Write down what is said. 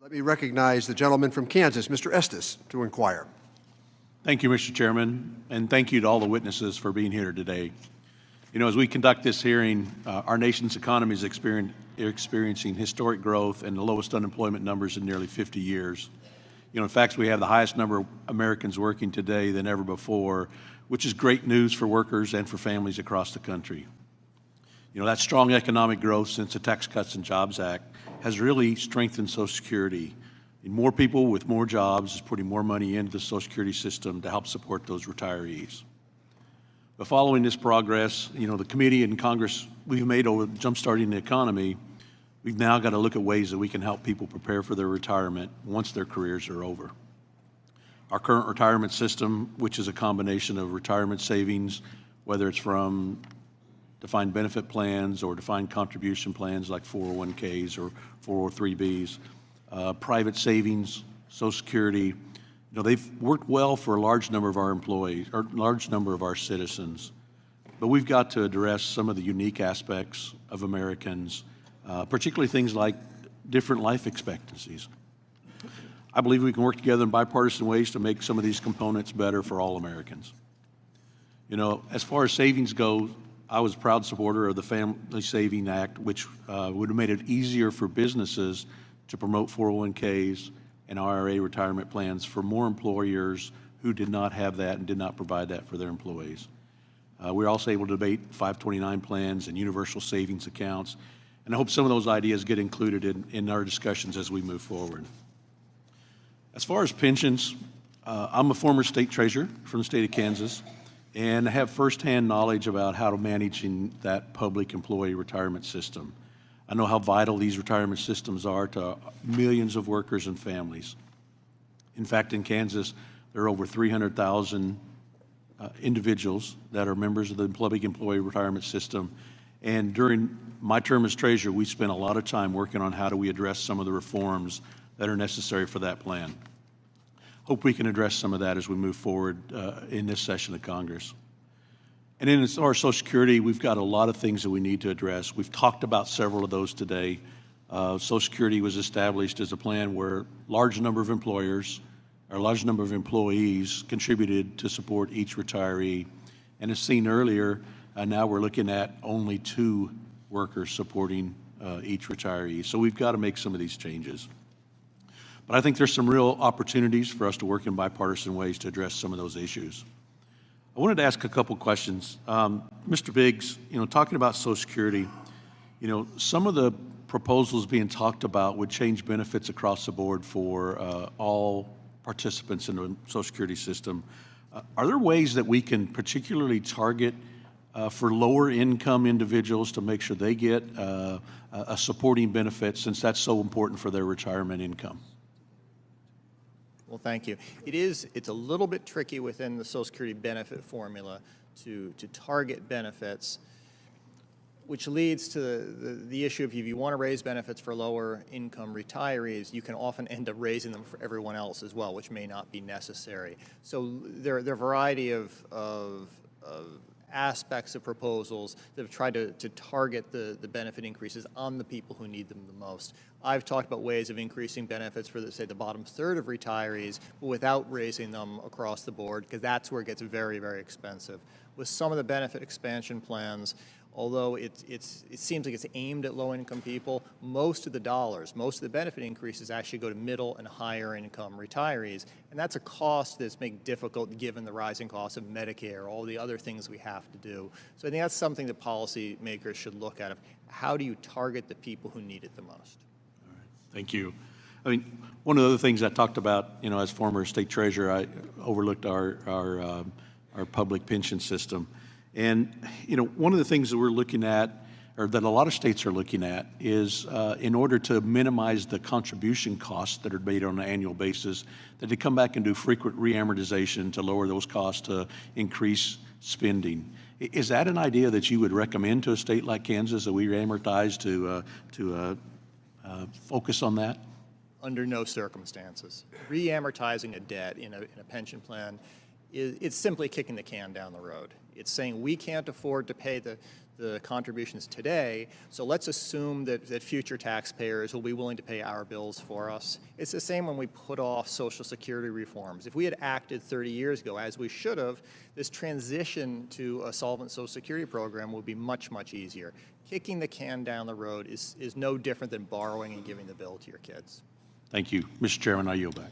Let me recognize the gentleman from Kansas, Mr. Estes, to inquire. Thank you, Mr. Chairman, and thank you to all the witnesses for being here today. You know, as we conduct this hearing, our nation's economy is experiencing historic growth and the lowest unemployment numbers in nearly 50 years. You know, in fact, we have the highest number of Americans working today than ever before, which is great news for workers and for families across the country. You know, that strong economic growth since the Tax Cuts and Jobs Act has really strengthened Social Security. And more people with more jobs is putting more money into the Social Security system to help support those retirees. But following this progress, you know, the committee and Congress we've made over jumpstarting the economy, we've now got to look at ways that we can help people prepare for their retirement once their careers are over. Our current retirement system, which is a combination of retirement savings, whether it's from defined benefit plans or defined contribution plans like 401ks or 403bs, private savings, Social Security, you know, they've worked well for a large number of our employees, or large number of our citizens. But we've got to address some of the unique aspects of Americans, particularly things like different life expectancies. I believe we can work together in bipartisan ways to make some of these components better for all Americans. You know, as far as savings go, I was a proud supporter of the Family Saving Act, which would have made it easier for businesses to promote 401ks and IRA retirement plans for more employers who did not have that and did not provide that for their employees. We were also able to debate 529 plans and universal savings accounts, and I hope some of those ideas get included in our discussions as we move forward. As far as pensions, I'm a former state treasurer from the state of Kansas, and have firsthand knowledge about how to manage in that public employee retirement system. I know how vital these retirement systems are to millions of workers and families. In fact, in Kansas, there are over 300,000 individuals that are members of the public employee retirement system. And during my term as treasurer, we spent a lot of time working on how do we address some of the reforms that are necessary for that plan. Hope we can address some of that as we move forward in this session of Congress. And in our Social Security, we've got a lot of things that we need to address. We've talked about several of those today. Social Security was established as a plan where a large number of employers or a large number of employees contributed to support each retiree. And as seen earlier, now we're looking at only 2 workers supporting each retiree. So we've got to make some of these changes. But I think there's some real opportunities for us to work in bipartisan ways to address some of those issues. I wanted to ask a couple questions. Mr. Biggs, you know, talking about Social Security, you know, some of the proposals being talked about would change benefits across the board for all participants in the Social Security system. Are there ways that we can particularly target for lower income individuals to make sure they get a supporting benefit, since that's so important for their retirement income? Well, thank you. It's a little bit tricky within the Social Security benefit formula to target benefits, which leads to the issue of if you want to raise benefits for lower income retirees, you can often end up raising them for everyone else as well, which may not be necessary. So there are a variety of aspects of proposals that have tried to target the benefit increases on the people who need them the most. I've talked about ways of increasing benefits for, say, the bottom third of retirees, but without raising them across the board, because that's where it gets very, very expensive. With some of the benefit expansion plans, although it seems like it's aimed at low-income people, most of the benefit increases actually go to middle and higher income retirees, and that's a cost that's made difficult given the rising cost of Medicare, all the other things we have to do. So I think that's something that policymakers should look at. How do you target the people who need it the most? All right, thank you. I mean, one of the other things I talked about, you know, as former state treasurer, I overlooked our public pension system. And, you know, one of the things that we're looking at, or that a lot of states are looking at, is in order to minimize the contribution costs that are made on an annual basis, that they come back and do frequent re-amortization to lower those costs to increase spending. Is that an idea that you would recommend to a state like Kansas, that we re-amortize to focus on that? Under no circumstances. Re-amortizing a debt in a pension plan it's simply kicking the can down the road. It's saying we can't afford to pay the the contributions today, so let's assume that future taxpayers will be willing to pay our bills for us. It's the same when we put off Social Security reforms. If we had acted 30 years ago, as we should have, this transition to a solvent Social Security program would be much, much easier. Kicking the can down the road is no different than borrowing and giving the bill to your kids. Thank you. Mr. Chairman, I yield back.